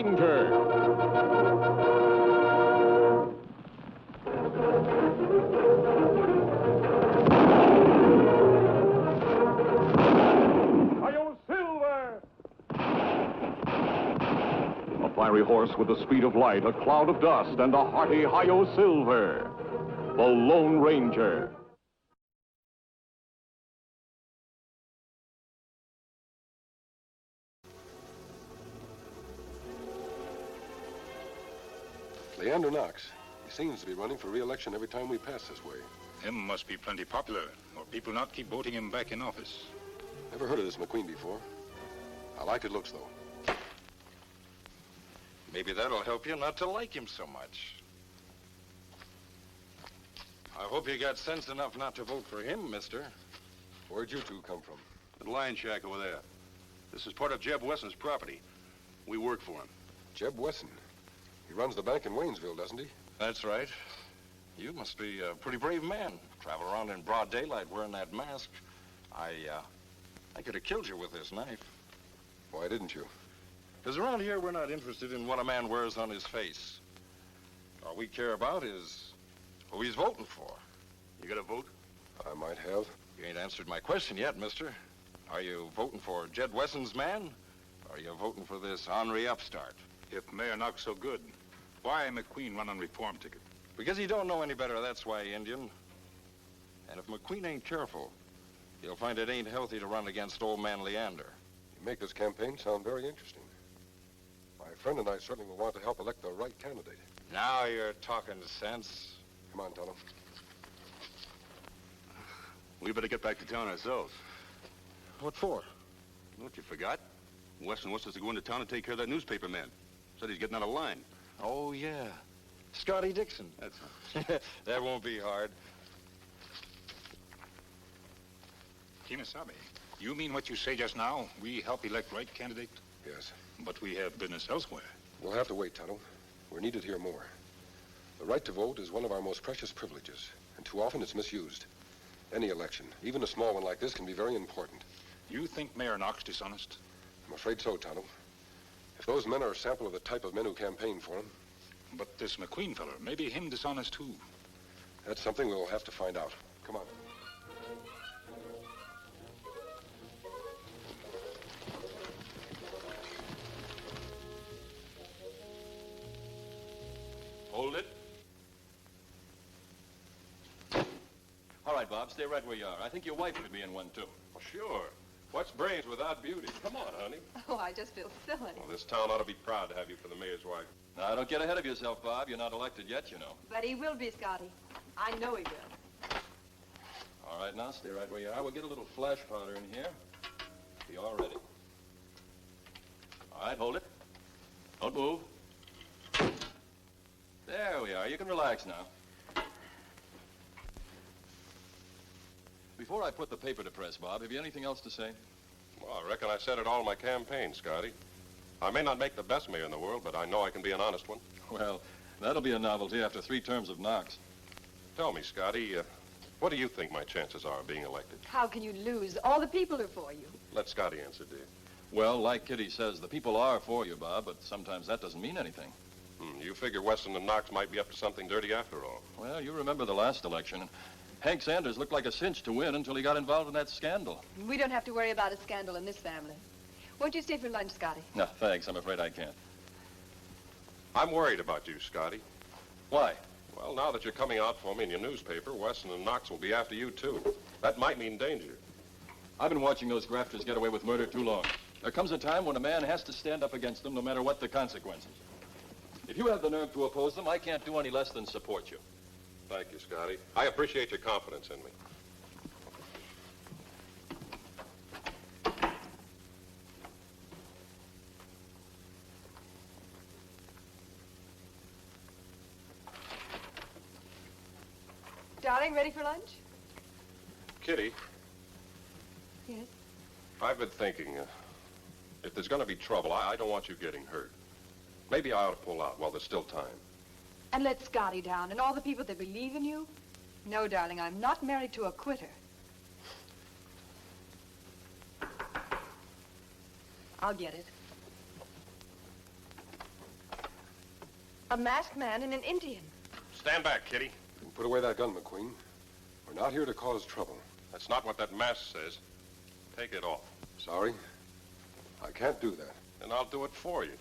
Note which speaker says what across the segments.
Speaker 1: Ranger. A fiery horse with the speed of light, a cloud of dust, and a hearty Hi-Yo Silver, the Lone Ranger.
Speaker 2: Leander Knox. He seems to be running for re-election every time we pass this way.
Speaker 3: Him must be plenty popular, or people not keep voting him back in office.
Speaker 2: Never heard of this McQueen before. I like his looks, though.
Speaker 4: Maybe that'll help you not to like him so much. I hope you got sense enough not to vote for him, mister.
Speaker 2: Where'd you two come from?
Speaker 5: The lion shack over there. This is part of Jeb Wesson's property. We work for him.
Speaker 2: Jeb Wesson. He runs the bank in Waynesville, doesn't he?
Speaker 4: That's right. You must be a pretty brave man. Travel around in broad daylight wearing that mask. I could have killed you with this knife.
Speaker 2: Why didn't you?
Speaker 4: Because around here, we're not interested in what a man wears on his face. All we care about is who he's voting for.
Speaker 5: You got a vote?
Speaker 2: I might have.
Speaker 4: You ain't answered my question yet, mister. Are you voting for Jed Wesson's man? Or are you voting for this ornery upstart?
Speaker 3: If Mayor Knox so good, why McQueen run on reform ticket?
Speaker 4: Because he don't know any better, that's why, Indian. And if McQueen ain't careful, he'll find it ain't healthy to run against old man Leander.
Speaker 2: You make this campaign sound very interesting. My friend and I certainly will want to help elect the right candidate.
Speaker 4: Now you're talking sense.
Speaker 2: Come on, Tonto.
Speaker 5: We better get back to town ourselves.
Speaker 4: What for?
Speaker 5: What, you forgot? Wesson wants us to go into town and take care of that newspaper man. Said he's getting out of line.
Speaker 4: Oh, yeah. Scotty Dixon.
Speaker 5: That's
Speaker 4: That won't be hard.
Speaker 3: Kimasabi, you mean what you say just now? We help elect right candidate?
Speaker 2: Yes.
Speaker 3: But we have business elsewhere.
Speaker 2: We'll have to wait, Tonto. We're needed here more. The right to vote is one of our most precious privileges, and too often it's misused. Any election, even a small one like this, can be very important.
Speaker 3: You think Mayor Knox dishonest?
Speaker 2: I'm afraid so, Tonto. If those men are a sample of the type of men who campaign for him,
Speaker 3: But this McQueen feller, maybe him dishonest too.
Speaker 2: that's something we'll have to find out. Come on.
Speaker 6: Hold it. All right, Bob, stay right where you are. I think your wife could be in one, too.
Speaker 5: Well, sure. What's brains without beauty? Come on, honey.
Speaker 7: Oh, I just feel silly.
Speaker 5: Well, this town ought to be proud to have you for the mayor's wife.
Speaker 6: Now, don't get ahead of yourself, Bob. You're not elected yet, you know.
Speaker 7: But he will be, Scotty. I know he will.
Speaker 6: All right, now, stay right where you are. We'll get a little flash powder in here. Be all ready. All right, hold it. Don't move. There we are. You can relax now. Before I put the paper to press, Bob, have you anything else to say?
Speaker 5: Well, I reckon I said it all in my campaign, Scotty. I may not make the best mayor in the world, but I know I can be an honest one.
Speaker 6: Well, that'll be a novelty after 3 terms of Knox.
Speaker 5: Tell me, Scotty, what do you think my chances are of being elected?
Speaker 7: How can you lose? All the people are for you.
Speaker 5: Let Scotty answer, dear.
Speaker 6: Well, like Kitty says, the people are for you, Bob, but sometimes that doesn't mean anything.
Speaker 5: You figure Wesson and Knox might be up to something dirty after all.
Speaker 6: Well, you remember the last election. Hank Sanders looked like a cinch to win until he got involved in that scandal.
Speaker 7: We don't have to worry about a scandal in this family. Won't you stay for lunch, Scotty?
Speaker 6: No, thanks. I'm afraid I can't.
Speaker 5: I'm worried about you, Scotty.
Speaker 6: Why?
Speaker 5: Well, now that you're coming out for me in your newspaper, Wesson and Knox will be after you, too. That might mean danger.
Speaker 6: I've been watching those grafters get away with murder too long. There comes a time when a man has to stand up against them no matter what the consequences. If you have the nerve to oppose them, I can't do any less than support you.
Speaker 5: Thank you, Scotty. I appreciate your confidence in me.
Speaker 7: Darling, ready for lunch?
Speaker 5: Kitty,
Speaker 7: Yes.
Speaker 5: I've been thinking, if there's going to be trouble, I don't want you getting hurt. Maybe I ought to pull out while there's still time.
Speaker 7: And let Scotty down and all the people that believe in you? No, darling, I'm not married to a quitter. I'll get it. A masked man and an Indian.
Speaker 5: Stand back, Kitty.
Speaker 2: Put away that gun, McQueen. We're not here to cause trouble.
Speaker 5: That's not what that mask says. Take it off.
Speaker 2: Sorry. I can't do that.
Speaker 5: And I'll do it for you.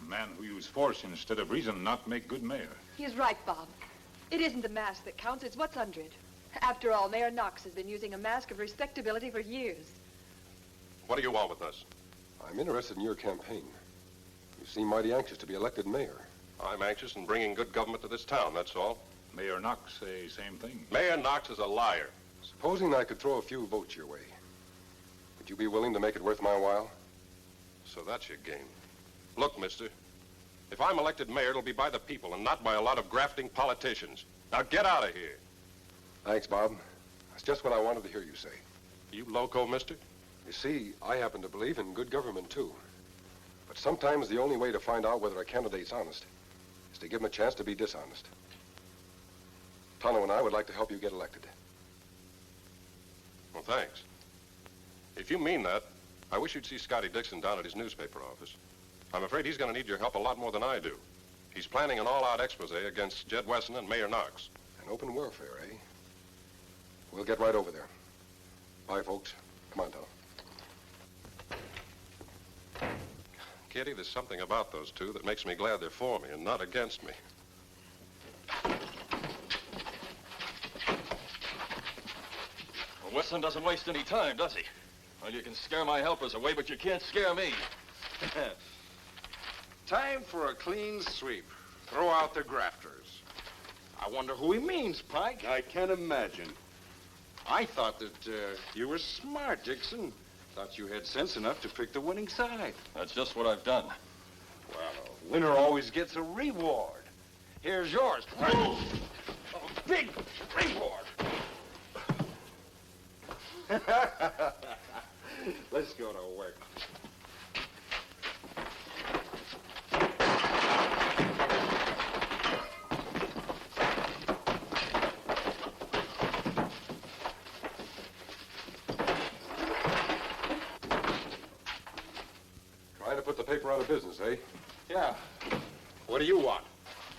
Speaker 3: A man who use force instead of reason not make good mayor.
Speaker 7: He's right, Bob. It isn't the mask that counts, it's what's under it. After all, Mayor Knox has been using a mask of respectability for years.
Speaker 5: What do you want with us?
Speaker 2: I'm interested in your campaign. You seem mighty anxious to be elected mayor.
Speaker 5: I'm anxious in bringing good government to this town, that's all.
Speaker 3: Mayor Knox say same thing.
Speaker 5: Mayor Knox is a liar.
Speaker 2: Supposing I could throw a few votes your way, would you be willing to make it worth my while?
Speaker 5: So that's your game. Look, mister, if I'm elected mayor, it'll be by the people and not by a lot of grafting politicians. Now get out of here.
Speaker 2: Thanks, Bob. That's just what I wanted to hear you say.
Speaker 5: You loco, mister?
Speaker 2: You see, I happen to believe in good government, too. But sometimes the only way to find out whether a candidate's honest is to give him a chance to be dishonest. Tonto and I would like to help you get elected.
Speaker 5: Well, thanks. If you mean that, I wish you'd see Scotty Dixon down at his newspaper office. I'm afraid he's going to need your help a lot more than I do. He's planning an all-out expose against Jed Wesson and Mayor Knox.
Speaker 2: An open warfare, eh? We'll get right over there. Bye, folks. Come on, Tonto.
Speaker 5: Kitty, there's something about those two that makes me glad they're for me and not against me.
Speaker 6: Well, Wesson doesn't waste any time, does he? Well, you can scare my helpers away, but you can't scare me.
Speaker 8: Time for a clean sweep. Throw out the grafters. I wonder who he means, Pike.
Speaker 9: I can't imagine.
Speaker 8: I thought that you were smart, Dixon. Thought you had sense enough to pick the winning side.
Speaker 6: That's just what I've done.
Speaker 8: Well, a winner always gets a reward. Here's yours, Pike. A big reward. Let's go to work.
Speaker 2: Trying to put the paper out of business, eh?
Speaker 8: Yeah. What do you want?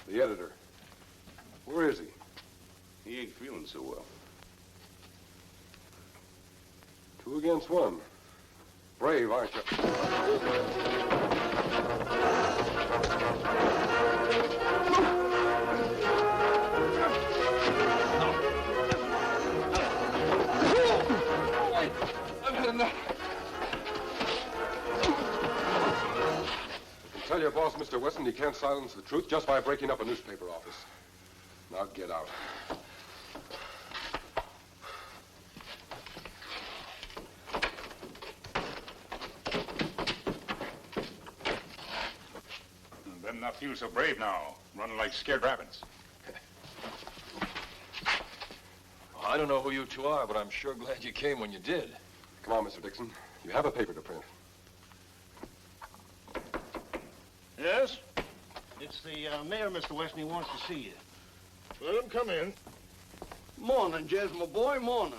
Speaker 2: The editor. Where is he?
Speaker 9: He ain't feeling so well.
Speaker 2: 2 against 1. Brave, aren't you?
Speaker 8: I've had enough.
Speaker 2: Tell your boss, Mr. Wesson, he can't silence the truth just by breaking up a newspaper office. Now get out.
Speaker 3: Them not feel so brave now, running like scared rabbits.
Speaker 6: I don't know who you two are, but I'm sure glad you came when you did.
Speaker 2: Come on, Mr. Dixon. You have a paper to print.
Speaker 10: Yes? It's the mayor, Mr. Weston. He wants to see you. Let him come in.
Speaker 11: Morning, Jez, my boy, morning.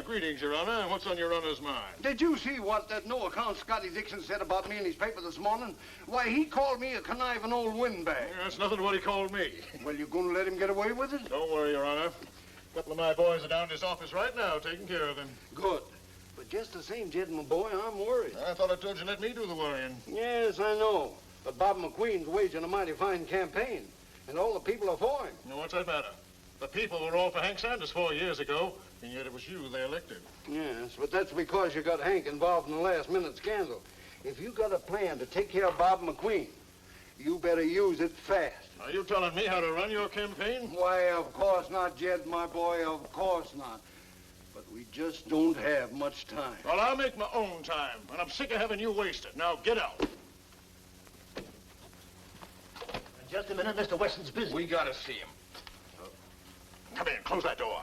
Speaker 10: Greetings, Your Honor. What's on Your Honor's mind?
Speaker 11: Did you see what that no-account Scotty Dixon said about me in his paper this morning? Why, he called me a conniving old windbag.
Speaker 10: That's nothing to what he called me.
Speaker 11: Well, you gonna let him get away with it?
Speaker 10: Don't worry, Your Honor. A couple of my boys are down in his office right now, taking care of him.
Speaker 11: Good. But just the same, Jed, my boy, I'm worried.
Speaker 10: I thought I told you let me do the worrying.
Speaker 11: Yes, I know. But Bob McQueen's waging a mighty fine campaign, and all the people are for him.
Speaker 10: Now, what's that matter? The people were all for Hank Sanders 4 years ago, and yet it was you they elected.
Speaker 11: Yes, but that's because you got Hank involved in the last-minute scandal. If you got a plan to take care of Bob McQueen, you better use it fast.
Speaker 10: Are you telling me how to run your campaign?
Speaker 11: Why, of course not, Jed, my boy, of course not. But we just don't have much time.
Speaker 10: Well, I'll make my own time, and I'm sick of having you waste it. Now, get out.
Speaker 11: Just a minute, Mr. Weston's busy.
Speaker 8: We gotta see him.
Speaker 10: Come in, close that door.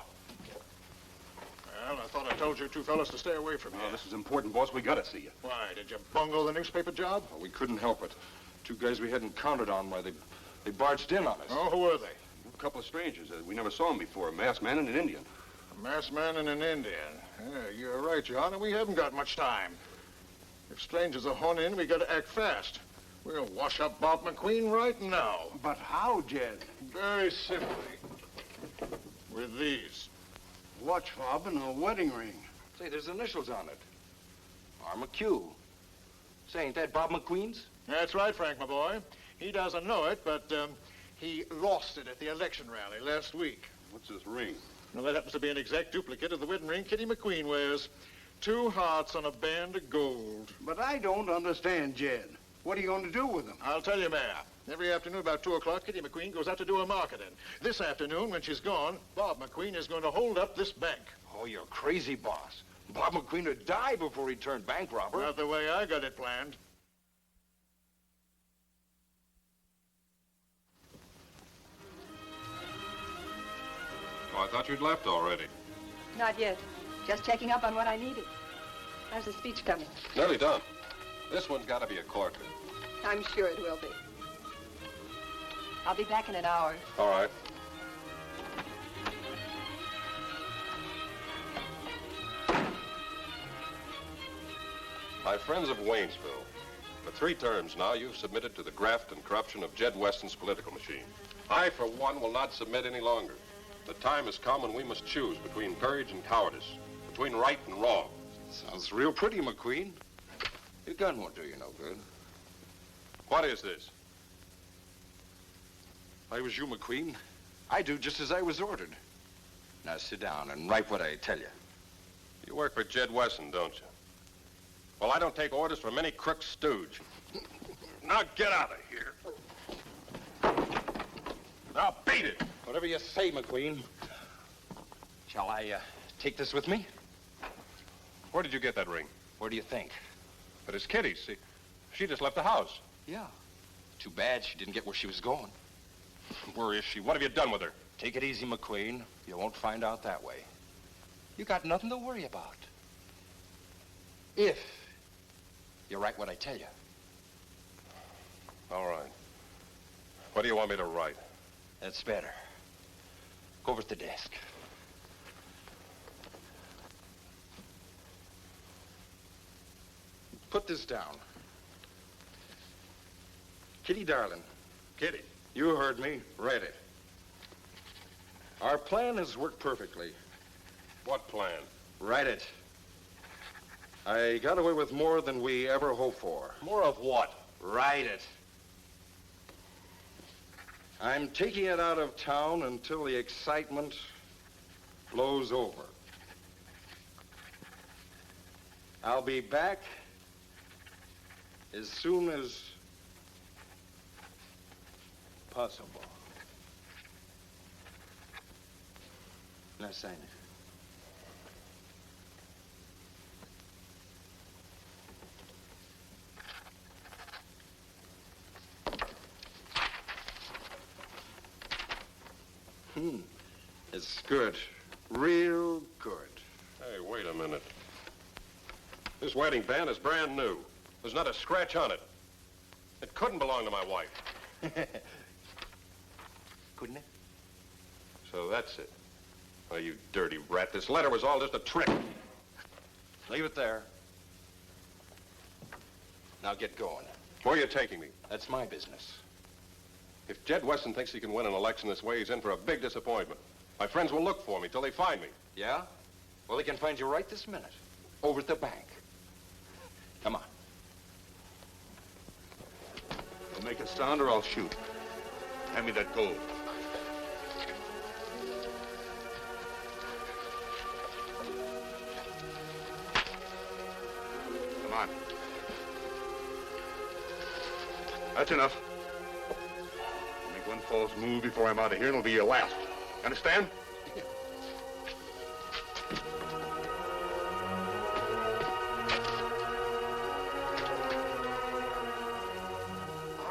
Speaker 10: Well, I thought I told you two fellas to stay away from here.
Speaker 9: Oh, this is important, boss. We gotta see you.
Speaker 10: Why, did you bungle the newspaper job?
Speaker 4: Well, we couldn't help it. 2 guys we hadn't counted on, why, they barged in on us.
Speaker 10: Oh, who were they?
Speaker 9: A couple of strangers. We never saw them before. A masked man and an Indian.
Speaker 10: A masked man and an Indian. Yeah, you're right, Your Honor. We haven't got much time. If strangers are horning in, we gotta act fast. We'll wash up Bob McQueen right now.
Speaker 11: But how, Jed?
Speaker 10: Very simply. With these.
Speaker 11: Watch fob and a wedding ring.
Speaker 4: Say, there's initials on it. R.McHugh. Say, ain't that Bob McQueen's?
Speaker 10: That's right, Frank, my boy. He doesn't know it, but he lost it at the election rally last week.
Speaker 9: What's this ring?
Speaker 10: Well, that happens to be an exact duplicate of the wedding ring Kitty McQueen wears. 2 hearts on a band of gold.
Speaker 11: But I don't understand, Jed. What are you going to do with them?
Speaker 10: I'll tell you, Mayor. Every afternoon about 2 o'clock, Kitty McQueen goes out to do her marketing. This afternoon, when she's gone, Bob McQueen is going to hold up this bank.
Speaker 4: Oh, you're crazy, boss. Bob McQueen would die before he turned bank robber.
Speaker 10: Not the way I got it planned.
Speaker 5: Oh, I thought you'd left already.
Speaker 7: Not yet. Just checking up on what I needed. How's the speech coming?
Speaker 5: Nearly done. This one's got to be a corker.
Speaker 7: I'm sure it will be. I'll be back in an hour.
Speaker 5: All right. My friends of Waynesville, for 3 terms now, you've submitted to the graft and corruption of Jed Weston's political machine. I, for one, will not submit any longer. The time has come when we must choose between courage and cowardice, between right and wrong.
Speaker 4: Sounds real pretty, McQueen. Your gun won't do you no good.
Speaker 5: What is this?
Speaker 4: If I was you, McQueen, I'd do just as I was ordered. Now sit down and write what I tell you.
Speaker 5: You work for Jed Weston, don't you? Well, I don't take orders from any crook stooge. Now get out of here. Now beat it.
Speaker 4: Whatever you say, McQueen. Shall I take this with me?
Speaker 5: Where did you get that ring?
Speaker 4: Where do you think?
Speaker 5: But it's Kitty's. See, she just left the house.
Speaker 4: Yeah. Too bad she didn't get where she was going.
Speaker 5: Where is she? What have you done with her?
Speaker 4: Take it easy, McQueen. You won't find out that way. You got nothing to worry about. If you write what I tell you.
Speaker 5: All right. What do you want me to write?
Speaker 4: That's better. Go over to the desk. Put this down. Kitty, darling.
Speaker 5: Kitty.
Speaker 4: You heard me. Write it. Our plan has worked perfectly.
Speaker 5: What plan?
Speaker 4: Write it. I got away with more than we ever hoped for.
Speaker 5: More of what?
Speaker 4: Write it. I'm taking it out of town until the excitement blows over. I'll be back as soon as possible. Now sign it. It's good. Real good.
Speaker 5: Hey, wait a minute. This wedding band is brand new. There's not a scratch on it. It couldn't belong to my wife.
Speaker 4: Couldn't it?
Speaker 5: So that's it. Oh, you dirty rat. This letter was all just a trick.
Speaker 4: Leave it there. Now get going.
Speaker 5: Where are you taking me?
Speaker 4: That's my business.
Speaker 5: If Jed Weston thinks he can win an election this way, he's in for a big disappointment. My friends will look for me till they find me.
Speaker 4: Yeah? Well, they can find you right this minute. Over at the bank. Come on.
Speaker 9: You'll make a sound or I'll shoot. Hand me that gold. Come on. That's enough. Make one false move before I'm out of here, and it'll be your last. Understand?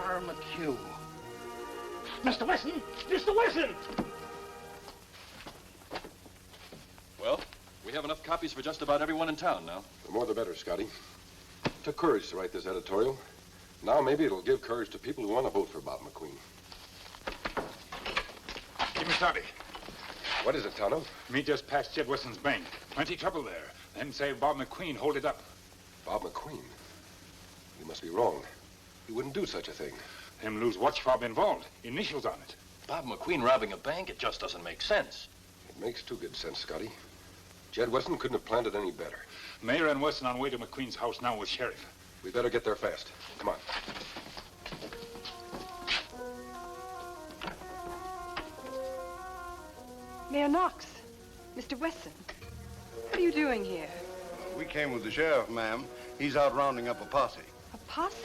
Speaker 11: R.McHugh.
Speaker 10: Mr. Weston! Mr. Weston!
Speaker 6: Well, we have enough copies for just about everyone in town now.
Speaker 2: The more the better, Scotty. It took courage to write this editorial. Now maybe it'll give courage to people who want to vote for Bob McQueen.
Speaker 3: Give me Sabi.
Speaker 2: What is it, Tonto?
Speaker 3: Me just passed Jed Weston's bank. Plenty trouble there. Then say Bob McQueen hold it up.
Speaker 2: Bob McQueen? You must be wrong. He wouldn't do such a thing.
Speaker 3: Them loose watch fob involved. Initials on it.
Speaker 4: Bob McQueen robbing a bank, it just doesn't make sense.
Speaker 2: It makes too good sense, Scotty. Jed Weston couldn't have planned it any better.
Speaker 3: Mayor and Weston on way to McQueen's house now with Sheriff.
Speaker 2: We better get there fast. Come on.
Speaker 7: Mayor Knox, Mr. Weston, what are you doing here?
Speaker 11: We came with the sheriff, ma'am. He's out rounding up a posse.
Speaker 7: A posse?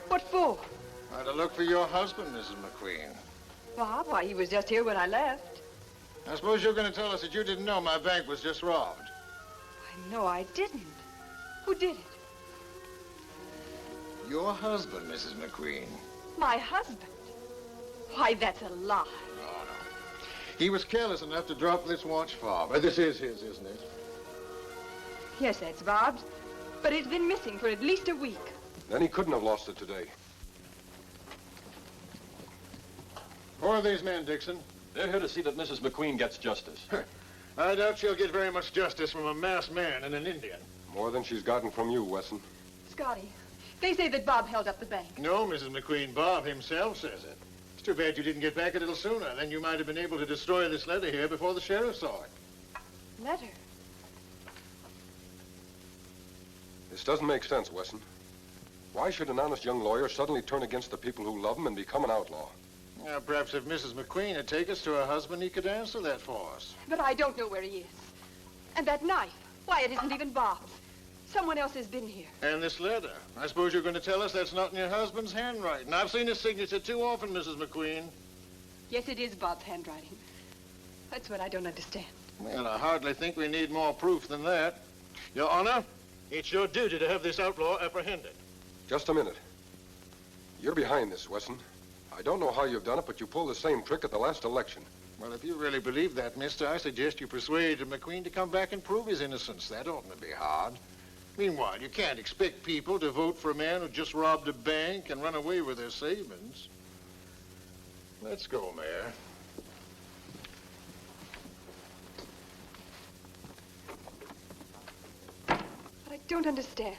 Speaker 7: What for?
Speaker 10: To look for your husband, Mrs. McQueen.
Speaker 7: Bob, why, he was just here when I left.
Speaker 10: I suppose you're going to tell us that you didn't know my bank was just robbed.
Speaker 7: No, I didn't. Who did it?
Speaker 10: Your husband, Mrs. McQueen.
Speaker 7: My husband? Why, that's a lie.
Speaker 10: He was careless enough to drop this watch fob. This is his, isn't it?
Speaker 7: Yes, that's Bob's. But it's been missing for at least a week.
Speaker 2: Then he couldn't have lost it today.
Speaker 10: Who are these men, Dixon?
Speaker 6: They're here to see that Mrs. McQueen gets justice.
Speaker 10: I doubt she'll get very much justice from a masked man and an Indian.
Speaker 2: More than she's gotten from you, Wesson.
Speaker 7: Scotty, they say that Bob held up the bank.
Speaker 10: No, Mrs. McQueen, Bob himself says it. It's too bad you didn't get back a little sooner. Then you might have been able to destroy this letter here before the sheriff saw it.
Speaker 7: Letter?
Speaker 2: This doesn't make sense, Wesson. Why should an honest young lawyer suddenly turn against the people who love him and become an outlaw?
Speaker 10: Perhaps if Mrs. McQueen had taken us to her husband, he could answer that for us.
Speaker 7: But I don't know where he is. And that knife, why, it isn't even Bob's. Someone else has been here.
Speaker 10: And this letter. I suppose you're going to tell us that's not in your husband's handwriting. I've seen his signature too often, Mrs. McQueen.
Speaker 7: Yes, it is Bob's handwriting. That's what I don't understand.
Speaker 10: Well, I hardly think we need more proof than that. Your Honor, it's your duty to have this outlaw apprehended.
Speaker 2: Just a minute. You're behind this, Wesson. I don't know how you've done it, but you pulled the same trick at the last election.
Speaker 10: Well, if you really believe that, mister, I suggest you persuade McQueen to come back and prove his innocence. That oughtn't to be hard. Meanwhile, you can't expect people to vote for a man who just robbed a bank and run away with their savings. Let's go, Mayor.
Speaker 7: But I don't understand.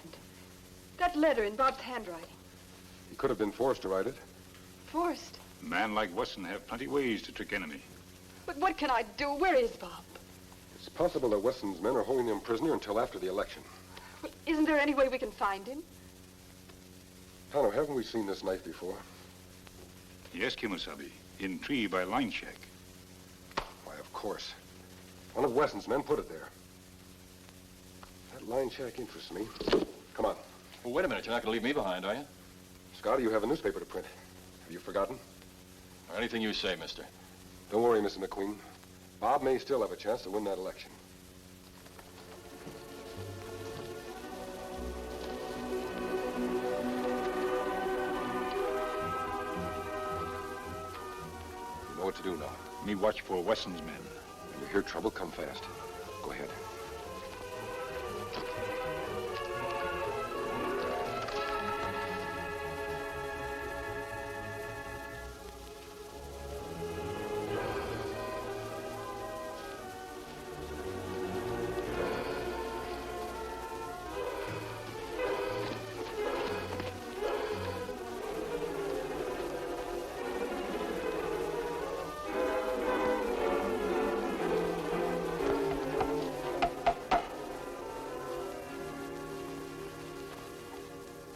Speaker 7: That letter in Bob's handwriting.
Speaker 2: He could have been forced to write it.
Speaker 7: Forced?
Speaker 3: A man like Weston have plenty ways to trick enemy.
Speaker 7: But what can I do? Where is Bob?
Speaker 2: It's possible that Weston's men are holding him prisoner until after the election.
Speaker 7: Well, isn't there any way we can find him?
Speaker 2: Tano, haven't we seen this knife before?
Speaker 3: Yes, Kimasabi. In tree by line shack.
Speaker 2: Why, of course. One of Weston's men put it there. That line shack interests me. Come on.
Speaker 6: Well, wait a minute. You're not going to leave me behind, are you?
Speaker 2: Scotty, you have a newspaper to print. Have you forgotten?
Speaker 6: Anything you say, mister.
Speaker 2: Don't worry, Mrs. McQueen. Bob may still have a chance to win that election. You know what to do now.
Speaker 3: Me watch for Weston's men.
Speaker 2: When you hear trouble, come fast. Go ahead.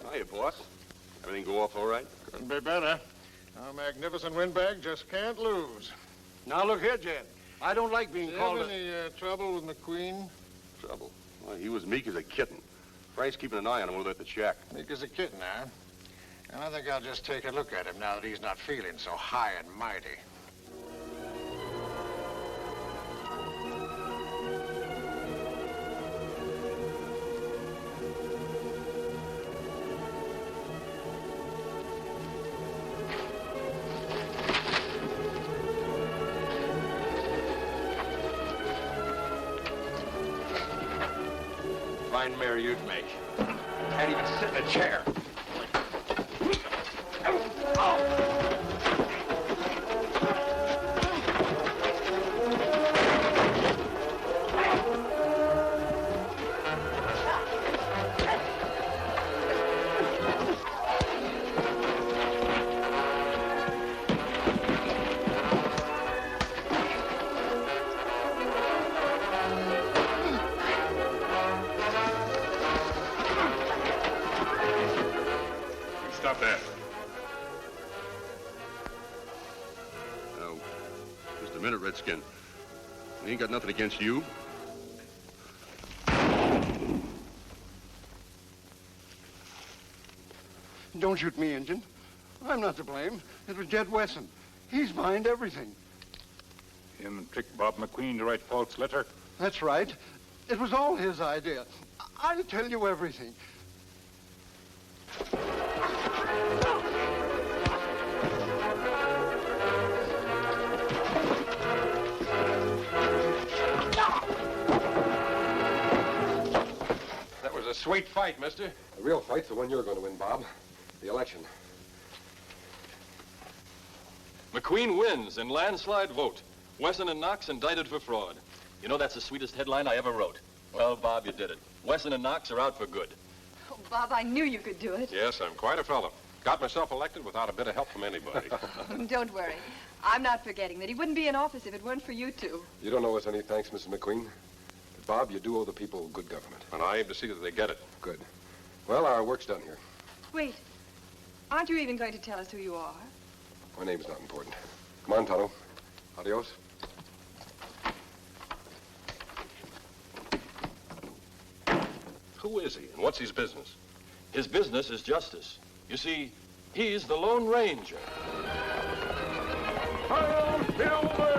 Speaker 9: Hiya, boss. Everything go off all right?
Speaker 10: Couldn't be better. Our magnificent windbag just can't lose.
Speaker 11: Now, look here, Jed. I don't like being
Speaker 10: Do you
Speaker 11: called
Speaker 10: have any trouble with McQueen?
Speaker 9: Trouble? Well, he was meek as a kitten. Frank's keeping an eye on him over at the shack.
Speaker 10: Meek as a kitten, huh? And I think I'll just take a look at him now that he's not feeling so high and mighty.
Speaker 4: Fine mare you'd make. Can't even sit in a chair.
Speaker 9: about that. Now, just a minute, Redskin. We ain't got nothing against you.
Speaker 11: Don't shoot me, Injun. I'm not to blame. It was Jed Wesson. He's behind everything.
Speaker 3: Him tricked Bob McQueen to write false letter?
Speaker 11: That's right. It was all his idea. I'll tell you everything.
Speaker 2: That was a sweet fight, mister. The real fight's the one you're going to win, Bob. The election.
Speaker 6: McQueen wins in landslide vote. Wesson and Knox indicted for fraud. You know, that's the sweetest headline I ever wrote. Well, Bob, you did it. Wesson and Knox are out for good.
Speaker 7: Oh, Bob, I knew you could do it.
Speaker 5: Yes, I'm quite a fellow. Got myself elected without a bit of help from anybody.
Speaker 7: Don't worry. I'm not forgetting that he wouldn't be in office if it weren't for you two.
Speaker 2: You don't owe us any thanks, Mrs. McQueen. But, Bob, you do owe the people good government.
Speaker 5: And I aim to see that they get it.
Speaker 2: Good. Well, our work's done here.
Speaker 7: Wait. Aren't you even going to tell us who you are?
Speaker 2: My name's not important. Come on, Tonto. Adios.
Speaker 5: Who is he, and what's his business?
Speaker 6: His business is justice. You see, he's the Lone Ranger.
Speaker 1: Hail Silver!